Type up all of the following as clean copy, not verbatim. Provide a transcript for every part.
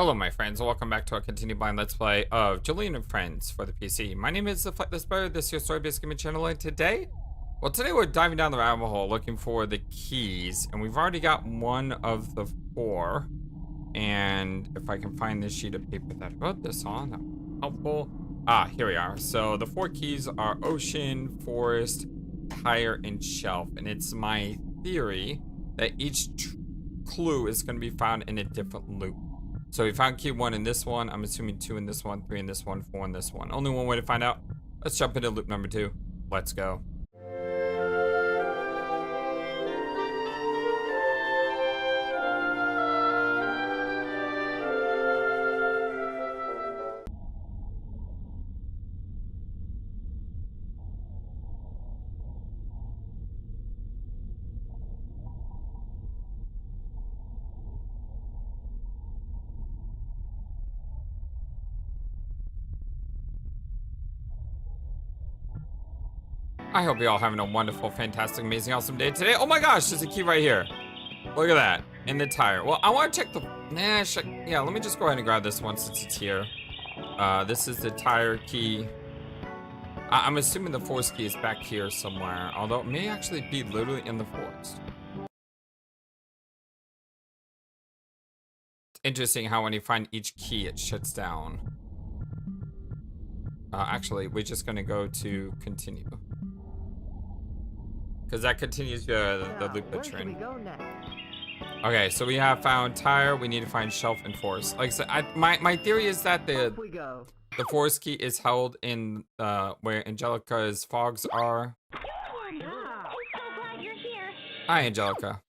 Hello my friends, welcome back to our continued blind let's play of Julian and Friends for the PC. My name is the FlightlessBird, this is your story-based gaming channel, and today we're diving down the rabbit hole looking for the keys, and we've already got one of the four. And if I can find this sheet of paper that I wrote this on, that would be helpful. Ah, here we are. So the four keys are ocean, forest, tire, and shelf, and it's my theory that each clue is going to be found in a different loop. So we found key 1 in this one, I'm assuming 2 in this one, 3 in this one, 4 in this one. Only one way to find out. Let's jump into loop number 2. Let's go. I hope you're all having a wonderful, fantastic, amazing, awesome day today. Oh my gosh, there's a key right here. Look at that. In the tire. Well, I want to check the... yeah, let me just go ahead and grab this one since it's here. This is the tire key. I'm assuming the forest key is back here somewhere. Although it may actually be literally in the forest. It's interesting how when you find each key, it shuts down. Actually, we're just going to go to continue. Because that continues the loop that you're in. Okay, so we have found tire. We need to find shelf and forest. Like I said, my theory is that the forest key is held in where Angelica's fogs are. I'm so glad you're here. Hi, Angelica.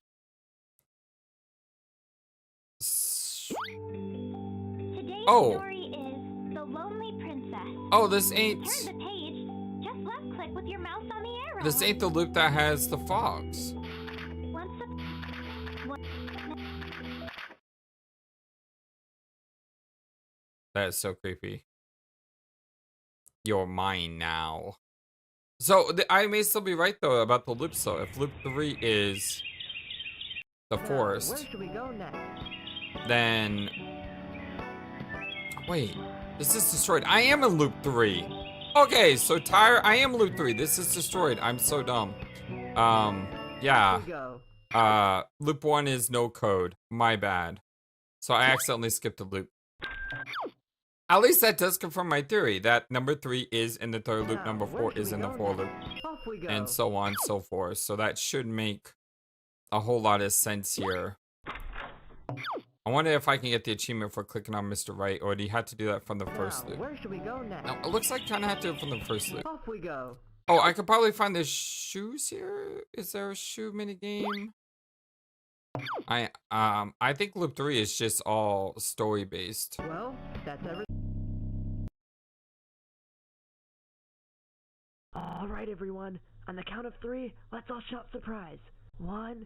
Today's Oh. story is The Lonely Princess. Oh, this ain't... Turn the page. Just left click with your mouse on the arrow. This ain't the loop that has the fogs. That is so creepy. You're mine now. So, I may still be right, though, about the loop. So, if loop 3 is the forest, Where should we go next? then... Wait, this is destroyed. I am in loop 3. Okay, so tire, I am loop 3. This is destroyed. I'm so dumb. Yeah. Loop 1 is no code. My bad. So, I accidentally skipped a loop. At least that does confirm my theory that number 3 is in the third loop, number 4 is in the 4th loop, and so on and so forth. So that should make a whole lot of sense here. I wonder if I can get the achievement for clicking on Mr. Right, or do you have to do that from the first loop? Where should we go next? No, it looks like I kind of have to do it from the first loop. Off we go. Oh, I could probably find the shoes here. Is there a shoe minigame? I think loop 3 is just all story based. Well, that's everything. All right, everyone. On the count of 3, let's all shout surprise. 1,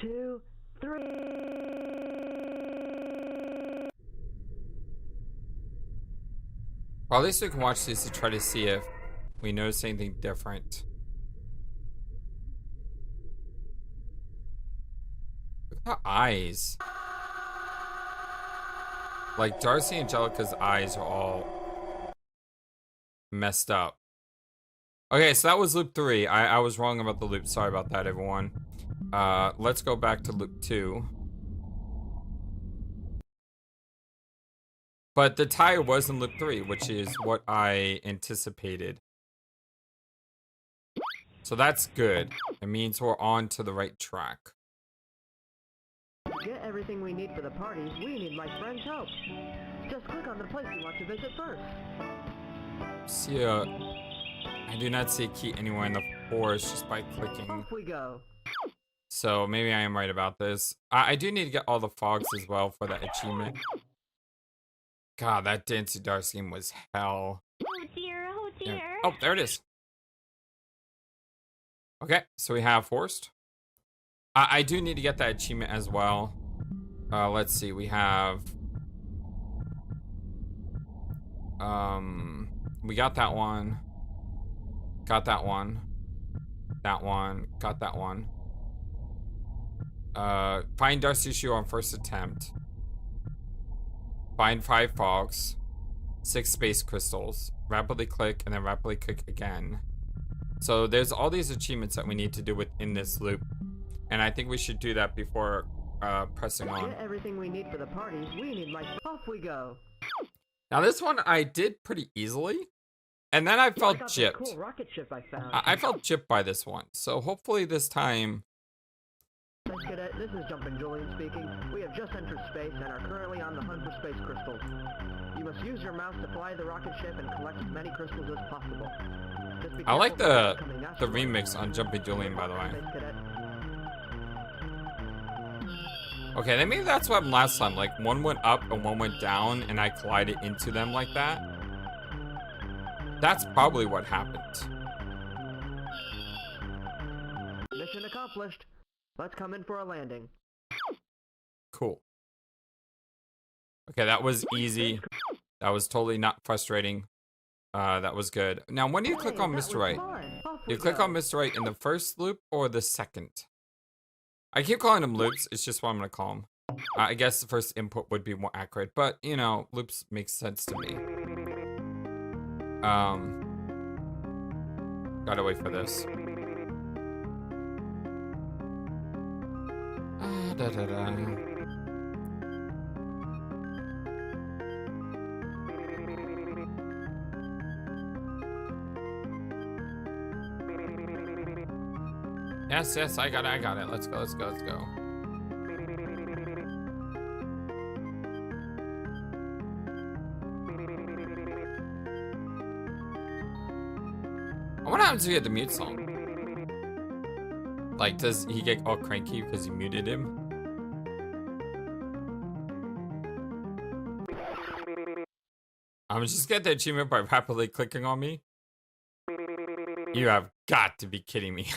2, 3. Well, at least we can watch these to try to see if we notice anything different. Look at her eyes. Like, Darcy and Angelica's eyes are all messed up. Okay, so that was loop 3. I was wrong about the loop. Sorry about that, everyone. Let's go back to loop 2. But the tire was in loop 3, which is what I anticipated. So that's good. It means we're on to the right track. To get everything we need for the party, we need my friend's help. Just click on the place you want to visit first. See I do not see a key anywhere in the forest just by clicking. Off we go. So maybe I am right about this. I do need to get all the fogs as well for that achievement. God, that Dancy Darcy game was hell. Oh dear, oh dear. Oh, there it is. Okay, so we have forest. I do need to get that achievement as well. Let's see, we have... we got that one. Got that one. That one. Got that one. Find Darcy's shoe on first attempt. Find 5 frogs, 6 space crystals, rapidly click, and then rapidly click again. So there's all these achievements that we need to do within this loop. And I think we should do that before pressing on. Get everything we need for the parties. We need like off we go. Now this one I did pretty easily. And then I felt gypped. Cool rocket ship I found. I felt gypped by this one. So hopefully this time... Thanks, Cadet. This is Jumping Julian speaking. We have just entered space and are currently on the hunt for space crystals. You must use your mouse to fly the rocket ship and collect as many crystals as possible. Just be I like careful the remix on Jumping Julian, by the way. Thanks, Cadet. Okay, then maybe that's what happened last time. Like, one went up and one went down, and I collided into them like that. That's probably what happened. Mission accomplished. Let's come in for a landing. Cool. Okay, that was easy. That was totally not frustrating. That was good. Now, when do you click on Mr. Right? You click on Mr. Right in the first loop or the second? I keep calling them loops. It's just what I'm going to call them. I guess the first input would be more accurate, but, you know, loops make sense to me. Gotta wait for this. Yes, I got it. Let's go. What happens if you get the mute song? Like, does he get all cranky because you muted him? I'm just getting the achievement by rapidly clicking on me. You have got to be kidding me.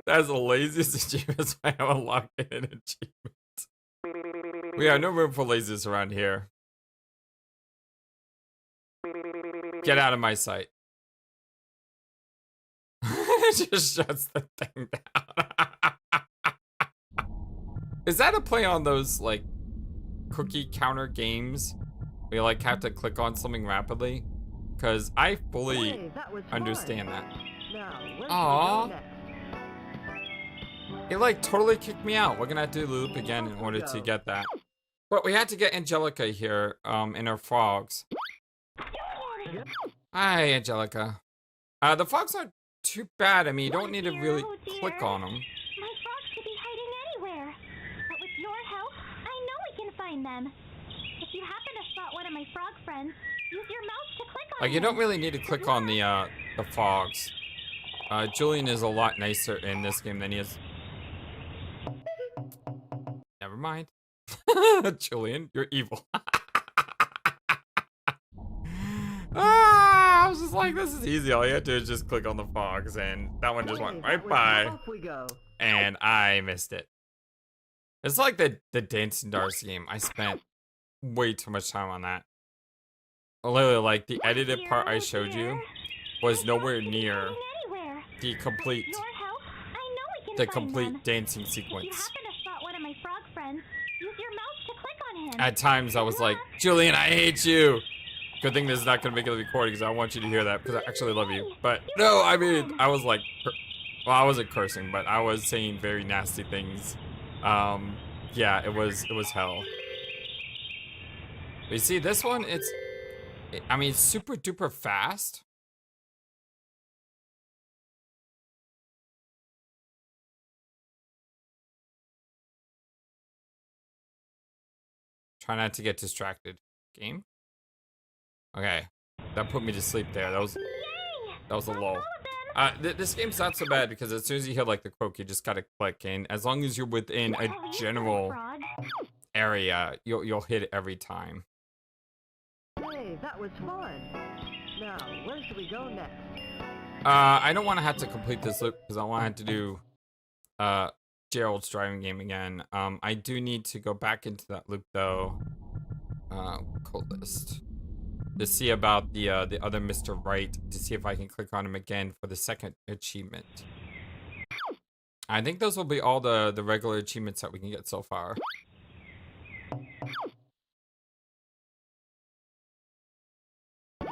That's the laziest achievement I have unlocked in an achievement. We have no room for laziness around here. Get out of my sight. It just shuts the thing down. Is that a play on those, like, cookie counter games? We, like, have to click on something rapidly? Because I fully understand that. Aww. It, like, totally kicked me out. We're gonna have to do the loop again in order to get that. But we had to get Angelica here, in her frogs. Hi, Angelica. The frogs aren't too bad. I mean, you don't need to really click on them. My frogs could be hiding anywhere. But with your help, I know we can find them. If you happen to spot one of my frog friends, use your mouse to click on Like, you don't really need to click on the frogs. Julian is a lot nicer in this game than he is. Never mind. Julian, you're evil. I was just like, this is easy. All you have to do is just click on the frogs, and that one just went right by. And I missed it. It's like the Dancing Stars game. I spent way too much time on that. Literally, like, the edited part I showed you was nowhere near the complete dancing sequence. At times I was like, Julian, I hate you. Good thing this is not gonna make it a recording because I want you to hear that because I actually love you. But no, I mean, I was like, well, I wasn't cursing, but I was saying very nasty things. Yeah, it was hell. But you see, this one, I mean, it's super duper fast. Try not to get distracted. Game? Okay. That put me to sleep there. That was a lull. This game's not so bad because as soon as you hit like the croak, you just gotta click, and as long as you're within a general area, you'll hit it every time. Hey, that was fun. Now, where should we go next? I don't want to have to complete this loop because I want to have to do Gerald's driving game again. I do need to go back into that loop though. Code list. To see about the other Mr. Right, to see if I can click on him again for the second achievement. I think those will be all the regular achievements that we can get so far.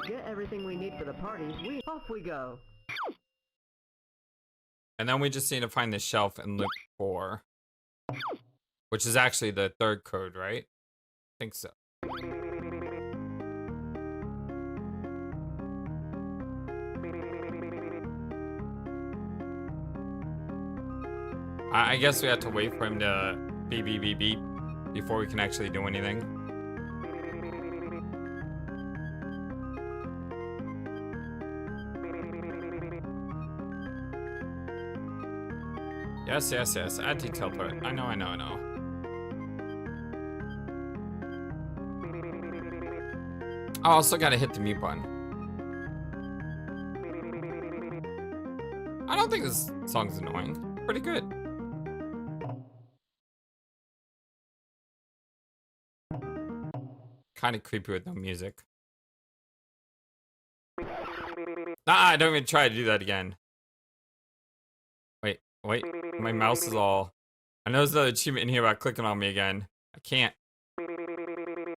Get everything we need for the parties, off we go. And then we just need to find the shelf in loop 4. Which is actually the third code, right? I think so. I guess we have to wait for him to beep beep beep beep before we can actually do anything. Yes, yes, yes. Add detail to it. I know, I know, I know. I also gotta hit the mute button. I don't think this song's annoying. Pretty good. Kind of creepy with no music. Ah, don't even try to do that again. Wait, wait. My mouse is all... I know there's another achievement in here about clicking on me again. I can't.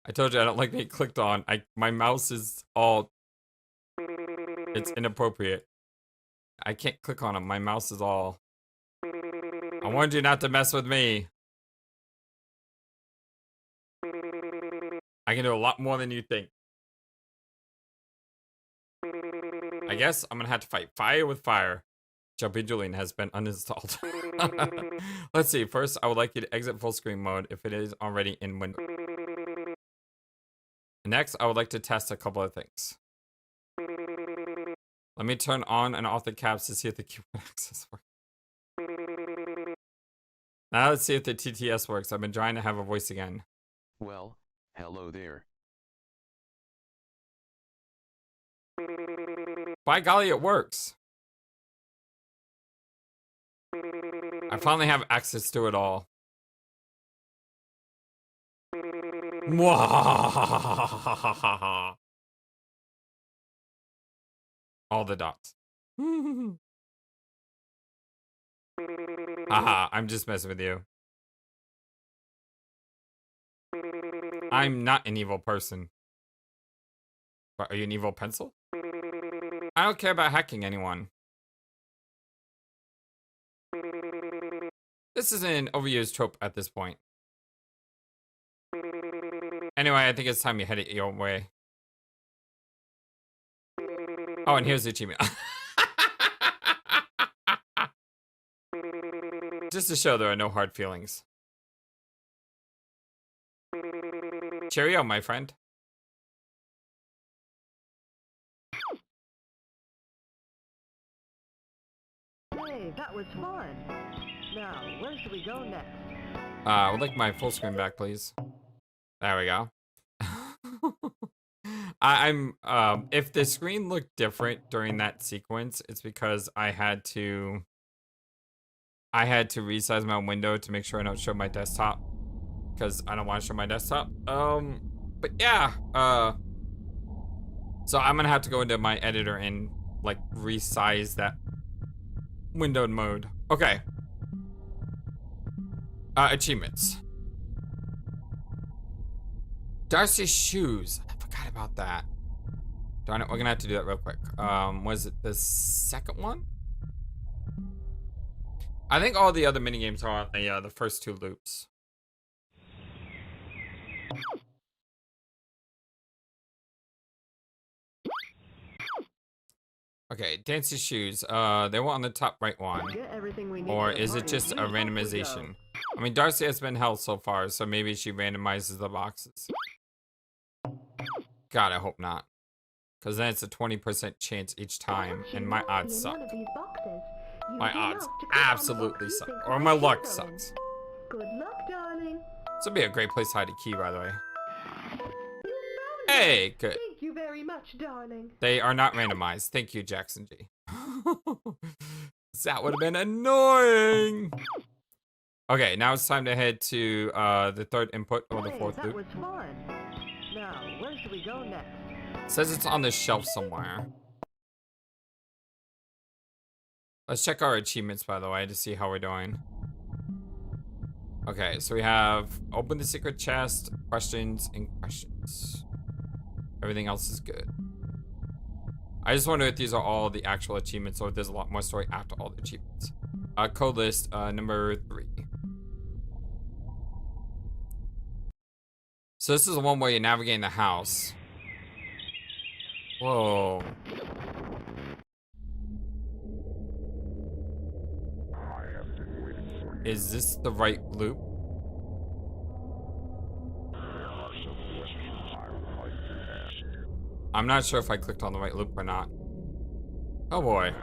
I told you I don't like being clicked on. My mouse is all... It's inappropriate. I can't click on him. My mouse is all... I warned you not to mess with me. I can do a lot more than you think. I guess I'm gonna have to fight fire with fire. Jumpy Julian has been uninstalled. Let's see. First, I would like you to exit full screen mode if it is already in Windows. Next, I would like to test a couple of things. Let me turn on and off the caps to see if the keyboard access works. Now let's see if the TTS works. I've been trying to have a voice again. Well, hello there. By golly, it works. I finally have access to it all. All the dots. Haha, I'm just messing with you. I'm not an evil person. But are you an evil pencil? I don't care about hacking anyone. This is an overused trope at this point. Anyway, I think it's time you head it your way. Oh, and here's the achievement. Just to show there are no hard feelings. Cheerio, my friend. Hey, that was fun. Now, where should we go next? I would like my full screen back, please. There we go. If the screen looked different during that sequence, it's because I had to resize my window to make sure I don't show my desktop. Because I don't want to show my desktop. But yeah, so I'm gonna have to go into my editor and like resize that windowed mode. Okay. Achievements. Darcy's shoes. I forgot about that. Darn it, we're gonna have to do that real quick. Was it the second one? I think all the other minigames are on the first two loops. Okay, Dancy's shoes. They were on the top right one. Or is it just a randomization? I mean, Darcy has been held so far, so maybe she randomizes the boxes. God, I hope not. Because then it's a 20% chance each time, and my odds suck. My odds absolutely suck. Or my luck sucks. Good luck, darling. This would be a great place to hide a key, by the way. Hey, good. Thank you very much, darling. They are not randomized. Thank you, JacksonG. That would have been annoying. Okay, now it's time to head to the third input or the fourth loop. That was fun. Now, where should we go next? It says it's on the shelf somewhere. Let's check our achievements, by the way, to see how we're doing. Okay, so we have open the secret chest, questions, and questions. Everything else is good. I just wonder if these are all the actual achievements or if there's a lot more story after all the achievements. Code list number 3. So this is the one where you're navigating the house. Whoa. Is this the right loop? I'm not sure if I clicked on the right loop or not. Oh boy.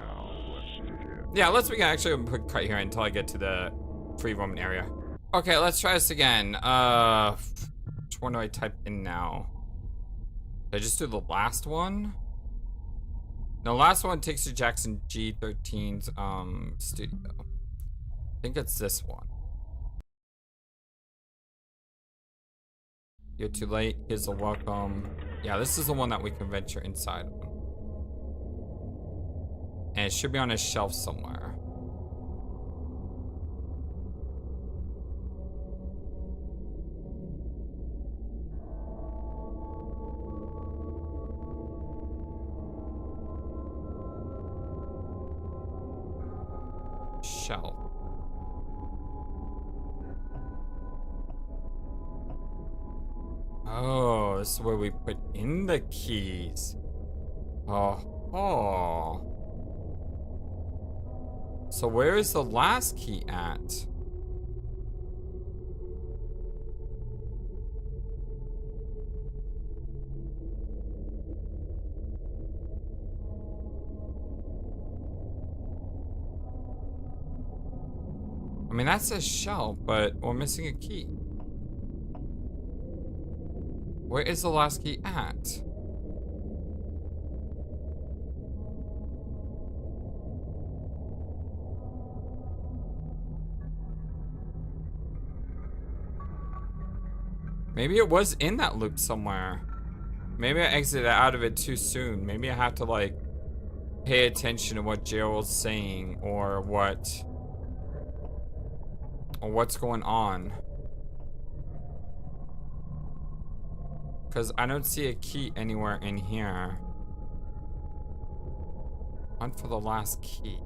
Yeah, let's begin. Actually, I'm gonna cut here until I get to the free roaming area. Okay, let's try this again. Which one do I type in now? Did I just do the last one? No, last one takes you to JacksonG 13's studio. I think it's this one. You're too late. Here's a welcome. Yeah, this is the one that we can venture inside of. And it should be on a shelf somewhere. Shelf. Oh, this is where we put in the keys. Oh. So where is the last key at? I mean, that says shelf, but we're missing a key. Where is the last key at? Maybe it was in that loop somewhere. Maybe I exited out of it too soon. Maybe I have to, like, pay attention to what Gerald's saying or what's going on. Because I don't see a key anywhere in here. Hunt for the last key.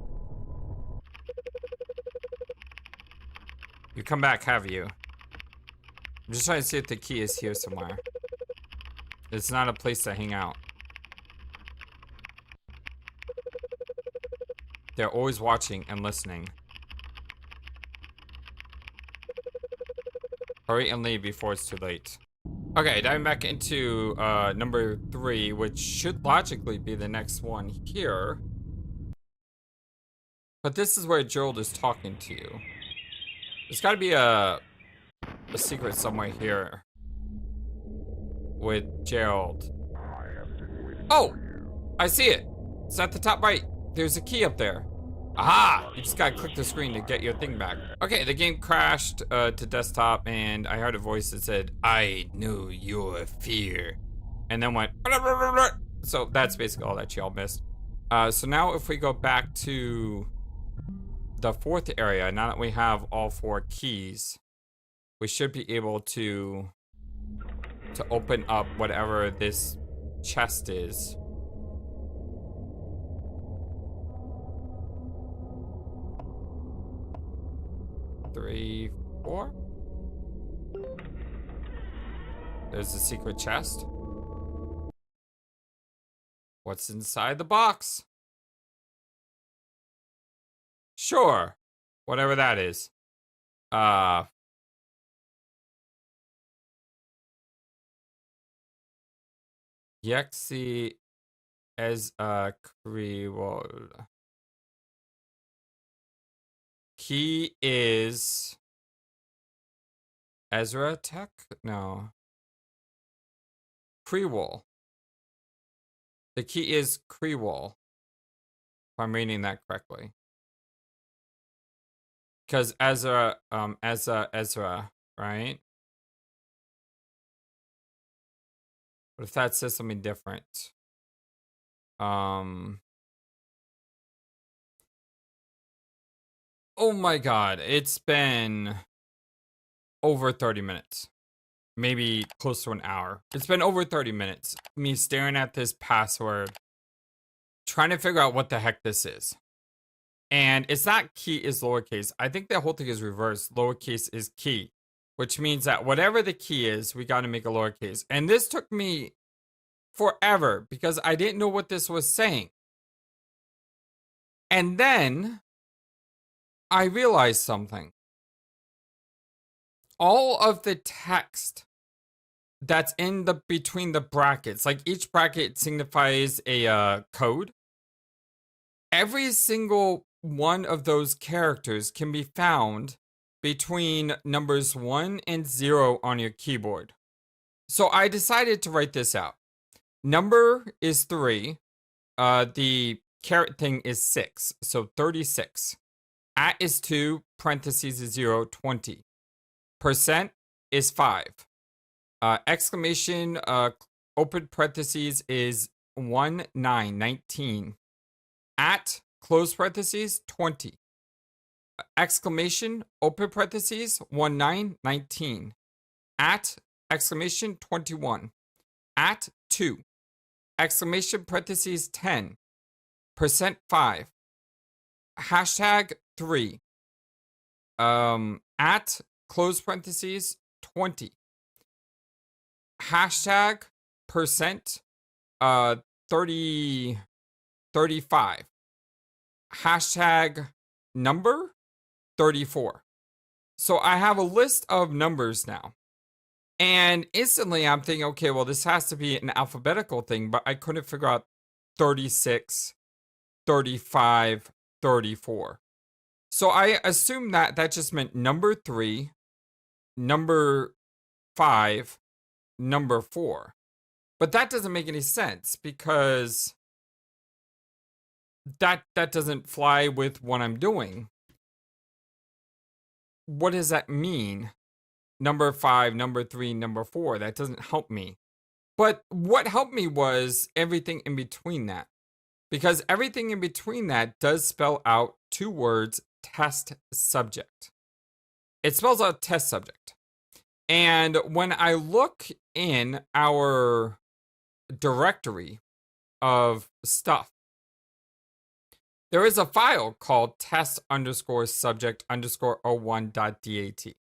You come back, have you? I'm just trying to see if the key is here somewhere. It's not a place to hang out. They're always watching and listening. Hurry and leave before it's too late. Okay, diving back into number 3, which should logically be the next one here. But this is where Gerald is talking to you. There's gotta be a secret somewhere here. With Gerald. Oh! I see it! It's at the top right. There's a key up there. Aha! You just gotta click the screen to get your thing back. Okay, the game crashed to desktop, and I heard a voice that said, "I know your fear," and then went. So that's basically all that y'all missed. So now if we go back to the 4th area, now that we have all 4 keys, we should be able to open up whatever this chest is. Three, 4. There's a secret chest. What's inside the box? Sure. Whatever that is. Yexi as a Creole. Key is Ezra Tech? No. Creole. The key is Creole. If I'm reading that correctly. Because Ezra, right? What if that says something different? Oh my god, it's been over 30 minutes. Maybe close to an hour. It's been over 30 minutes. Me staring at this password, trying to figure out what the heck this is. And it's not key is lowercase. I think the whole thing is reversed. Lowercase is key, which means that whatever the key is, we got to make a lowercase. And this took me forever because I didn't know what this was saying. And then I realized something. All of the text that's in the between the brackets, like each bracket signifies a code. Every single one of those characters can be found between numbers 1 and 0 on your keyboard. So I decided to write this out. Number is 3. The caret thing is 6. So 36. At is 2. Parentheses is 0. 20. Percent is 5. Exclamation, open parentheses is 1, 9, 19. At, close parentheses, 20. Exclamation, open parentheses, 1, 9, 19. At, exclamation, 21. At, 2. Exclamation, parentheses, 10. Percent 5. Hashtag 3. At, close parentheses, 20. Hashtag percent 35. Hashtag number 34. So I have a list of numbers now. And instantly I'm thinking, okay, well, this has to be an alphabetical thing, but I couldn't figure out 36, 35, 34. So I assumed that that just meant number 3, number 5, number 4. But that doesn't make any sense because that doesn't fly with what I'm doing. What does that mean? Number 5, number 3, number 4. That doesn't help me. But what helped me was everything in between that. Because everything in between that does spell out 2 words, test subject. It spells out test subject. And when I look in our directory of stuff, there is a file called test_subject_01.dat.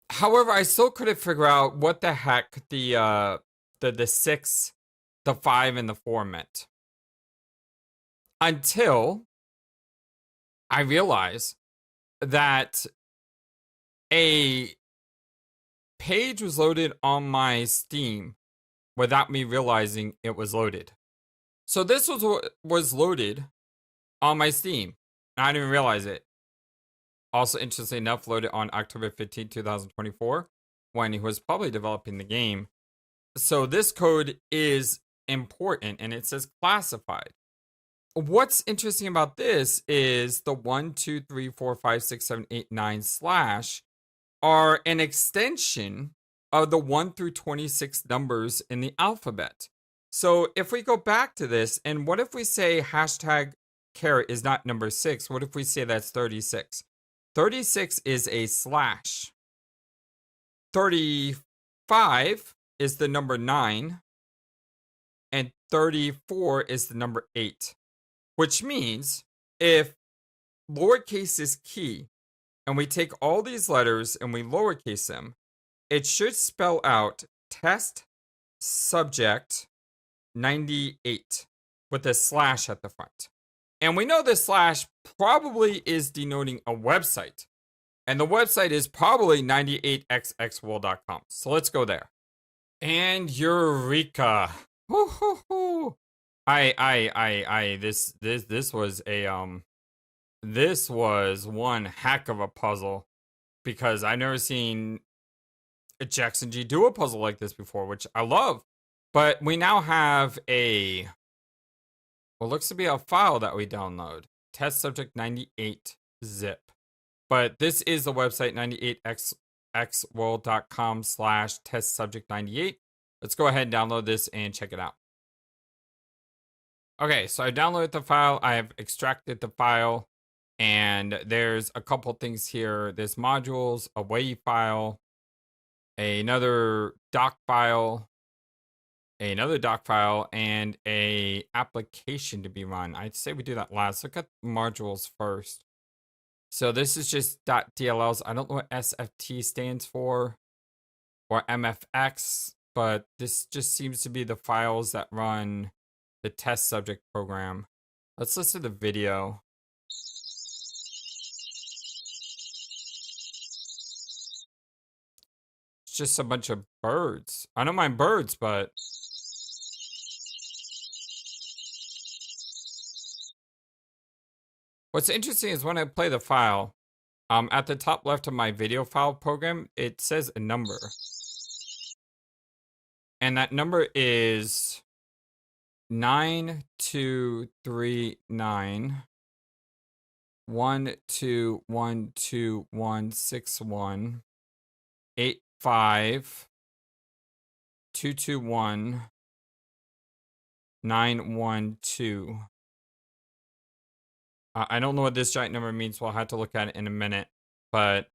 However, I still couldn't figure out what the heck the 6, the 5, and the 4 meant. Until I realized that a page was loaded on my Steam without me realizing it was loaded. So this was loaded on my Steam. I didn't even realize it. Also, interestingly enough, loaded on October 15, 2024, when he was probably developing the game. So this code is important, and it says classified. What's interesting about this is the 1, 2, 3, 4, 5, 6, 7, 8, 9 slash are an extension of the 1 through 26 numbers in the alphabet. So if we go back to this, and what if we say hashtag caret is not number 6? What if we say that's 36? 36 is a slash. 35 is the number 9. And 34 is the number 8. Which means if lowercase is key, and we take all these letters and we lowercase them, it should spell out test subject 98 with a slash at the front. And we know the slash probably is denoting a website. And the website is probably 98xxworld.com. So let's go there. And Eureka. Woo-hoo-hoo. This was one heck of a puzzle because I've never seen a JacksonG do a puzzle like this before, which I love. But we now have what looks to be a file that we download, test subject 98 zip. But this is the website 98xxworld.com/test subject 98. Let's go ahead and download this and check it out. Okay, so I downloaded the file. I have extracted the file. And there's a couple things here. There's modules, a WAV file, another doc file, another doc file, and a application to be run. I'd say we do that last. Look at modules first. So this is just .dlls. I don't know what SFT stands for or MFX, but this just seems to be the files that run the test subject program. Let's listen to the video. It's just a bunch of birds. I don't mind birds, but what's interesting is when I play the file, at the top left of my video file program, it says a number. And that number is 9239 1212161 85 221 912. I don't know what this giant number means. We'll have to look at it in a minute. But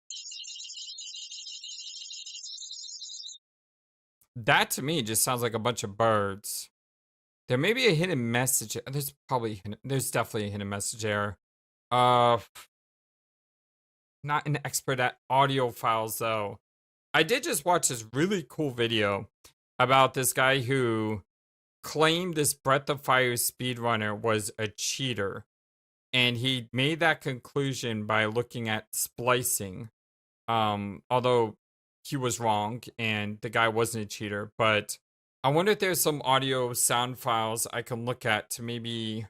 that to me just sounds like a bunch of birds. There may be a hidden message. There's definitely a hidden message there. Not an expert at audio files though. I did just watch this really cool video about this guy who claimed this Breath of Fire speedrunner was a cheater. And he made that conclusion by looking at splicing. Although he was wrong and the guy wasn't a cheater. But I wonder if there's some audio sound files I can look at to maybe...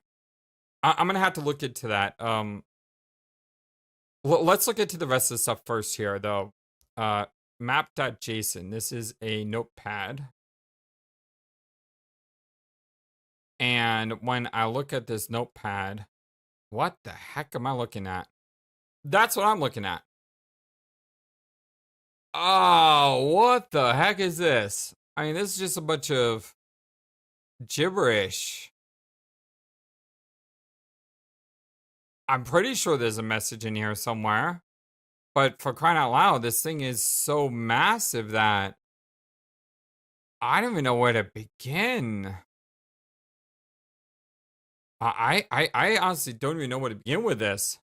I'm going to have to look into that. Let's look into the rest of the stuff first here, though. Map.json. This is a notepad. And when I look at this notepad... What the heck am I looking at? That's what I'm looking at. Oh, what the heck is this? I mean, this is just a bunch of gibberish. I'm pretty sure there's a message in here somewhere. But for crying out loud, this thing is so massive that I don't even know where to begin. I honestly don't even know where to begin with this.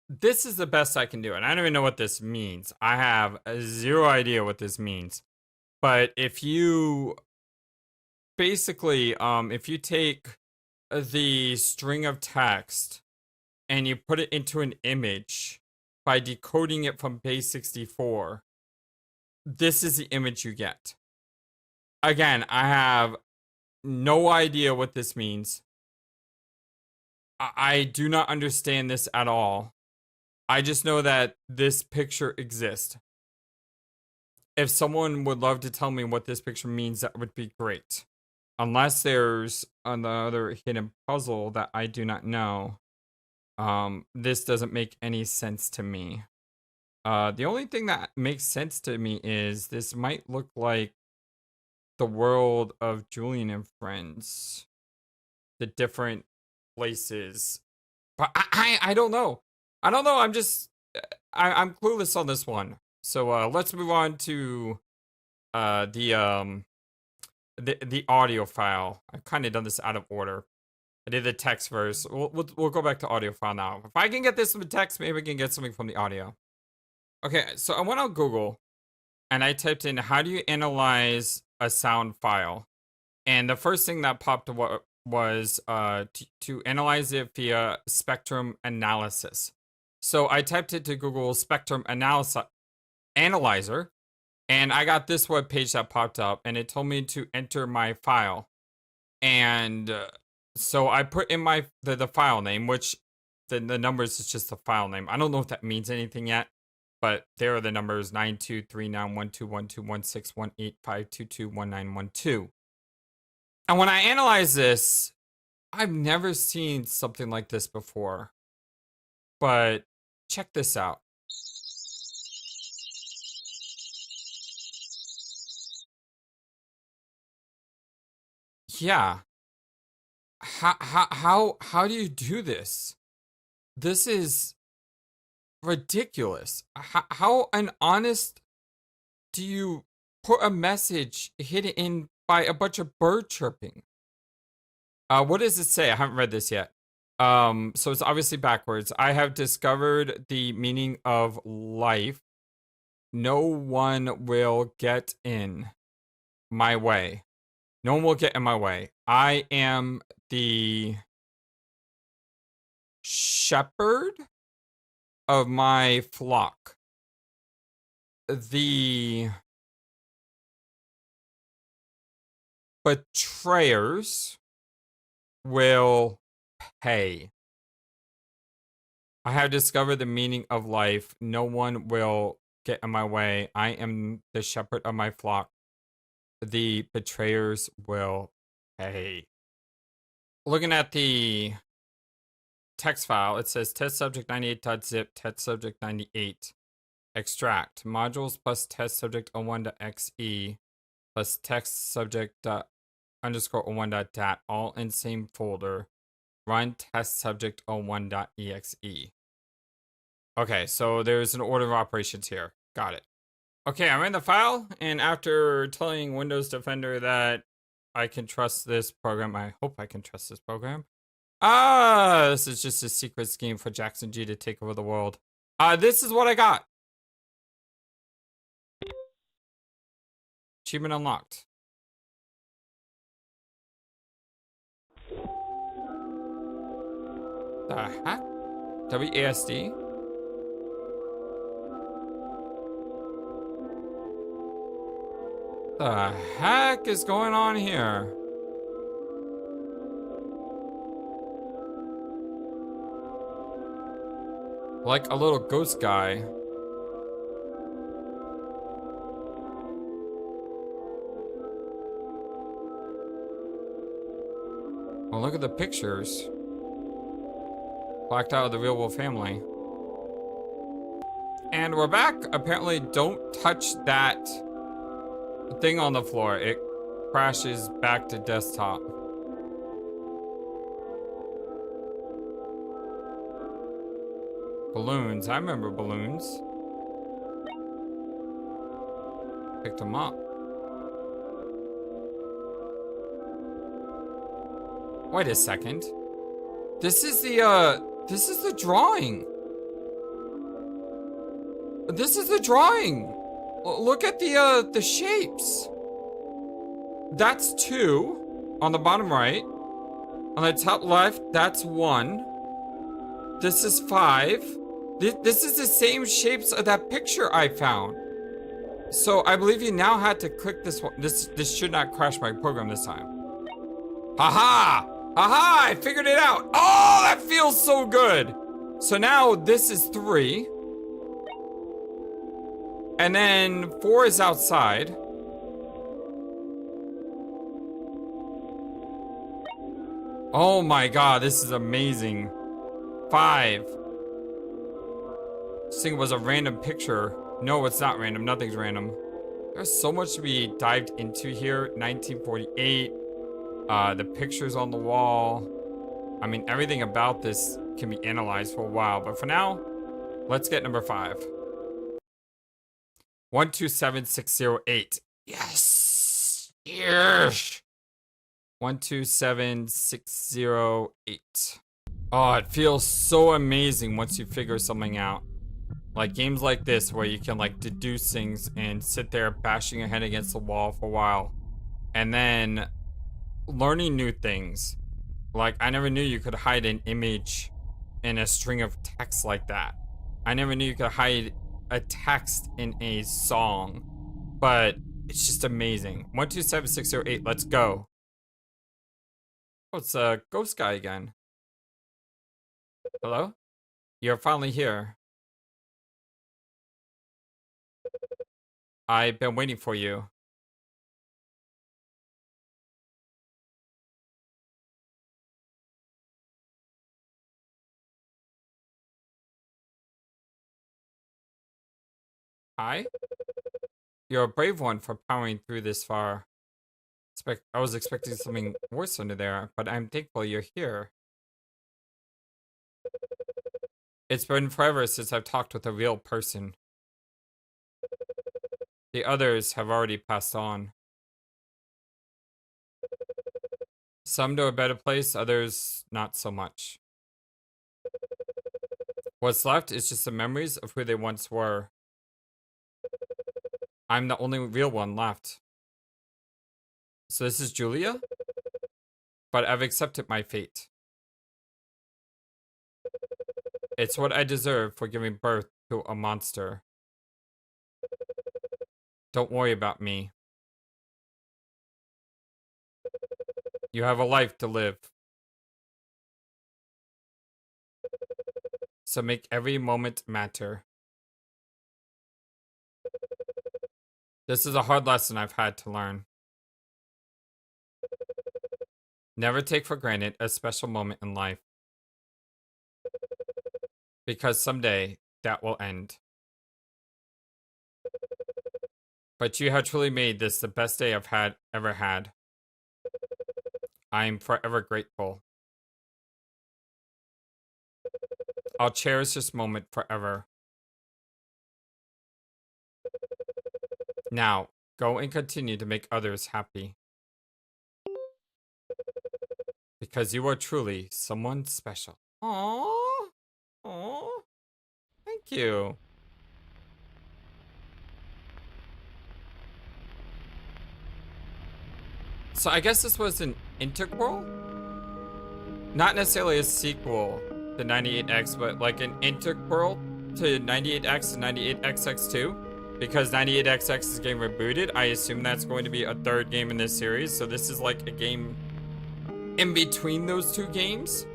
This is the best I can do, and I don't even know what this means. I have zero idea what this means. But if you basically, if you take the string of text and you put it into an image by decoding it from base 64, this is the image you get. Again, I have no idea what this means. I do not understand this at all. I just know that this picture exists. If someone would love to tell me what this picture means, that would be great. Unless there's another hidden puzzle that I do not know. This doesn't make any sense to me. The only thing that makes sense to me is this might look like the world of Julian and Friends. The different places, but I don't know. I don't know. I'm I'm clueless on this one. So let's move on to the audio file. I've kind of done this out of order. I did the text first. We'll go back to audio file now. If I can get this from the text, maybe I can get something from the audio. Okay, so I went on Google and I typed in how do you analyze a sound file, and the first thing that popped up was to analyze it via spectrum analysis. So I typed it to Google spectrum analyzer, and I got this web page that popped up, and it told me to enter my file. And so I put in the file name, which the numbers is just the file name. I don't know if that means anything yet, but there are the numbers 92391212161852219112. And when I analyze this, I've never seen something like this before. But check this out. Yeah. How do you do this? This is ridiculous. How an honest do you put a message hidden in by a bunch of bird chirping? What does it say? I haven't read this yet. So it's obviously backwards. I have discovered the meaning of life. No one will get in my way. No one will get in my way. I am the shepherd of my flock. The betrayers will pay. I have discovered the meaning of life. No one will get in my way. I am the shepherd of my flock. The betrayers will pay. Looking at the text file, it says test subject 98.zip, test subject 98. Extract modules plus test subject on1.xe plus text subject underscore on1.dat, all in same folder. Run test subject on1.exe. Okay, so there's an order of operations here. Got it. Okay, I'm in the file, and after telling Windows Defender that I can trust this program, I hope I can trust this program. This is just a secret scheme for JacksonG to take over the world. This is what I got. Achievement unlocked. The heck? WASD? The heck is going on here? Like a little ghost guy. Well, look at the pictures. Blacked out of the real world family. And we're back. Apparently, don't touch that thing on the floor. It crashes back to desktop. Balloons. I remember balloons. Picked them up. Wait a second. This is the drawing. This is the drawing. Look at the shapes. That's 2 on the bottom right. On the top left, that's 1. This is 5. This is the same shapes of that picture I found. So I believe you now had to click this one. This should not crash my program this time. Haha! Aha! I figured it out. Oh, that feels so good. So now this is 3. And then 4 is outside. Oh my god, this is amazing. 5. This thing was a random picture. No, it's not random. Nothing's random. There's so much to be dived into here. 1948. The pictures on the wall. I mean, everything about this can be analyzed for a while. But for now, let's get number 5. 127608. Yes! Yes! 127608. Oh, it feels so amazing once you figure something out. Like games like this where you can like deduce things and sit there bashing your head against the wall for a while. And then learning new things. Like I never knew you could hide an image in a string of text like that. I never knew you could hide a text in a song. But it's just amazing. 127608, let's go. Oh, it's a ghost guy again. Hello? You're finally here. I've been waiting for you. Hi? You're a brave one for powering through this far. I was expecting something worse under there, but I'm thankful you're here. It's been forever since I've talked with a real person. The others have already passed on. Some to a better place, others not so much. What's left is just the memories of who they once were. I'm the only real one left. So this is Julia? But I've accepted my fate. It's what I deserve for giving birth to a monster. Don't worry about me. You have a life to live. So make every moment matter. This is a hard lesson I've had to learn. Never take for granted a special moment in life. Because someday that will end. But you have truly made this the best day I've ever had. I am forever grateful. I'll cherish this moment forever. Now, go and continue to make others happy. Because you are truly someone special. Aww. Aww. Thank you. So I guess this was an integral? Not necessarily a sequel to 98X, but like an integral to 98X and 98XX2. Because 98XX is getting rebooted, I assume that's going to be a third game in this series. So this is like a game in between those two games.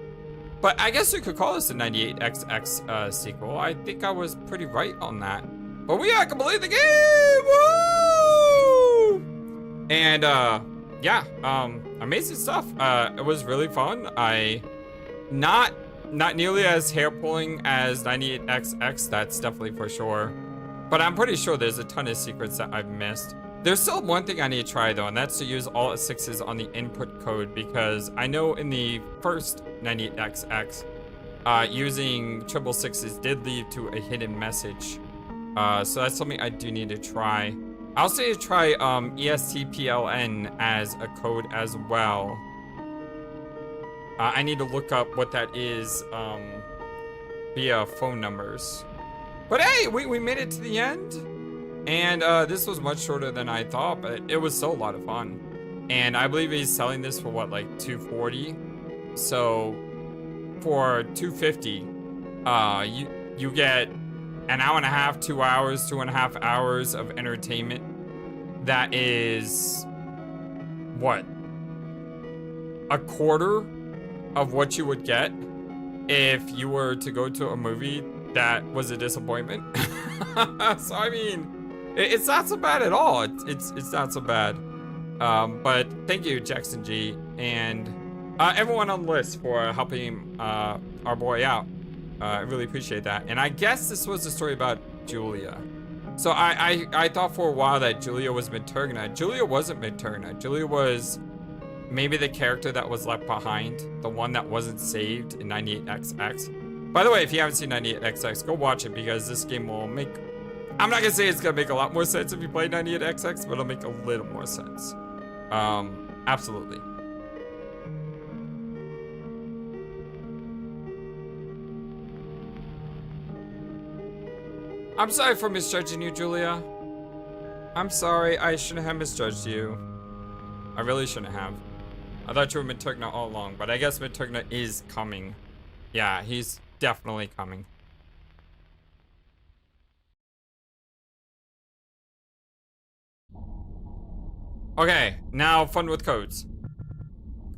But I guess you could call this a 98XX sequel. I think I was pretty right on that. But we are completing the game! Woo! And yeah, amazing stuff. It was really fun. Not nearly as hair-pulling as 98XX, that's definitely for sure. But I'm pretty sure there's a ton of secrets that I've missed. There's still one thing I need to try though, and that's to use all 6s on the input code, because I know in the first 98XX, using 666s did lead to a hidden message. So that's something I do need to try. I'll say to try ESTPLN as a code as well. I need to look up what that is via phone numbers. But hey, we made it to the end. And this was much shorter than I thought, but it was still a lot of fun. And I believe he's selling this for what, like $240? So for $250, you get an hour and a half, 2 hours, 2.5 hours of entertainment. That is what? A quarter of what you would get if you were to go to a movie that was a disappointment. So I mean, it's not so bad at all. It's not so bad. But thank you, JacksonG, and everyone on the list for helping our boy out. I really appreciate that. And I guess this was a story about Julia. So I thought for a while that Julia was Midtergna. Julia wasn't Midtergna. Julia was maybe the character that was left behind, the one that wasn't saved in 98XX. By the way, if you haven't seen 98XX, go watch it, because this game will make... I'm not gonna say it's gonna make a lot more sense if you play 98XX, but it'll make a little more sense. Absolutely. I'm sorry for misjudging you, Julia. I'm sorry, I shouldn't have misjudged you. I really shouldn't have. I thought you were Midtergna all along, but I guess Midtergna is coming. Yeah, he's definitely coming. Okay, now fun with codes.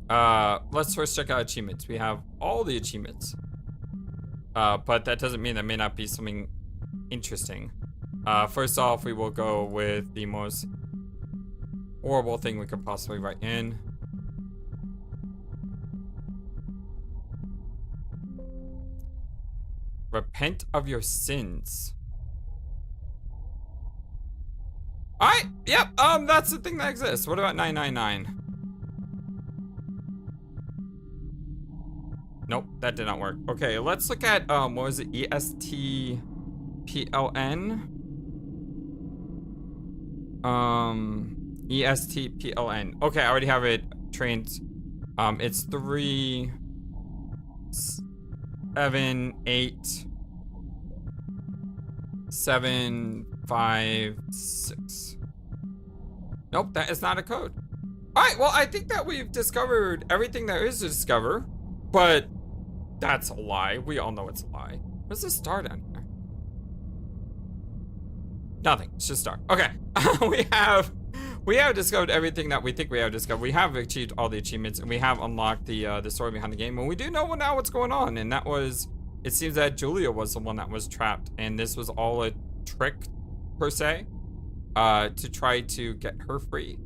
Let's first check out achievements. We have all the achievements. But that doesn't mean there may not be something interesting. First off, we will go with the most horrible thing we could possibly write in. Repent of your sins. Alright, yep, that's the thing that exists. What about 999? Nope, that did not work. Okay, let's look at, what was it? ESTPLN? ESTPLN. Okay, I already have it trained. It's 3, 7, 8, 7, 5, 6. Nope, that is not a code. Alright, well, I think that we've discovered everything there is to discover, but that's a lie. We all know it's a lie. What's the star down here? Nothing. It's just star. Okay. we have discovered everything that we think we have discovered. We have achieved all the achievements, and we have unlocked the story behind the game. And we do know now what's going on, and that was, it seems that Julia was the one that was trapped, and this was all a trick, per se, to try to get her free.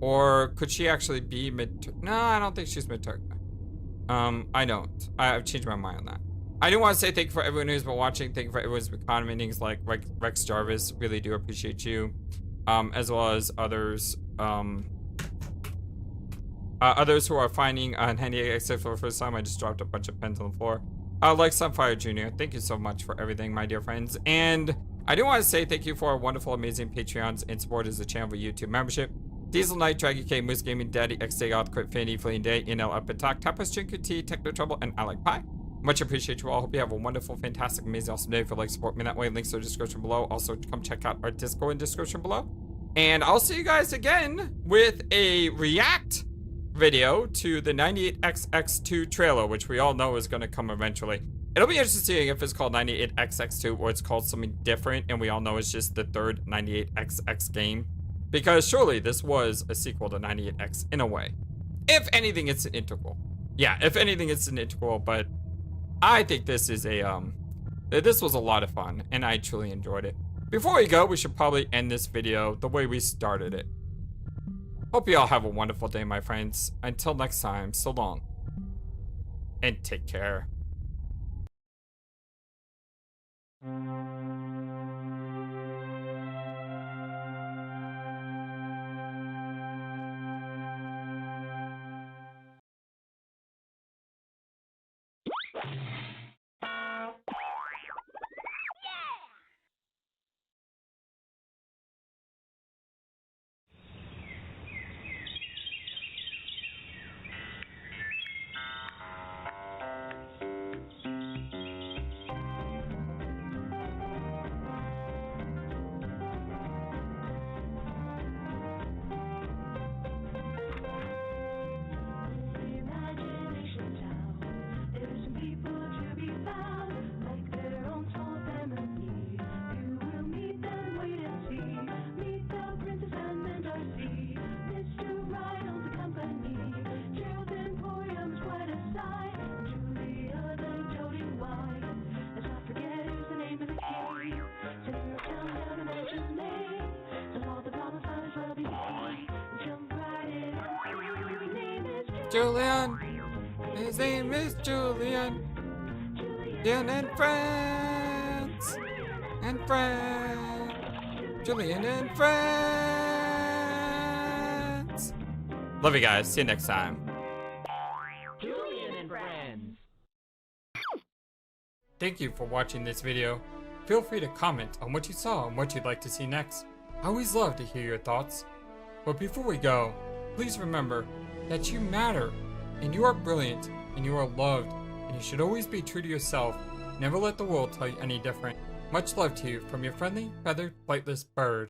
Or could she actually be mid? No, I don't think she's mid-turn. I don't. I've changed my mind on that. I do want to say thank you for everyone who's been watching. Thank you for everyone's been commenting, like Rex Jarvis. Really do appreciate you. As well as others. Others who are finding Handy Exit for the first time. I just dropped a bunch of pens on the floor. Like Sunfire Jr. Thank you so much for everything, my dear friends. And I do want to say thank you for our wonderful, amazing Patreons and supporters of the channel for YouTube membership. Diesel Knight, Draggy K, Moose Gaming, Daddy, XDagoth, Crit Fanny, Fleeing Day, NL Up and Talk, Tapas, Jinku T, Techno Trouble, and I Like Pie. Much appreciate you all. Hope you have a wonderful, fantastic, amazing, awesome day. If you'd like to support me that way, links are in the description below. Also, come check out our Discord in the description below. And I'll see you guys again with a react video to the 98XX2 trailer, which we all know is going to come eventually. It'll be interesting if it's called 98XX2 or it's called something different, and we all know it's just the third 98XX game. Because surely this was a sequel to 98X in a way. If anything, it's an integral. Yeah, if anything, it's an integral, but I think this is a, this was a lot of fun, and I truly enjoyed it. Before we go, we should probably end this video the way we started it. Hope you all have a wonderful day, my friends. Until next time, so long. And take care. Julian, his name is Julian. Julian and friends, Julian and friends. Love you guys. See you next time. Julian and friends. Thank you for watching this video. Feel free to comment on what you saw and what you'd like to see next. I always love to hear your thoughts. But before we go, please remember that you matter, and you are brilliant, and you are loved, and you should always be true to yourself. Never let the world tell you any different. Much love to you from your friendly, feathered, flightless bird.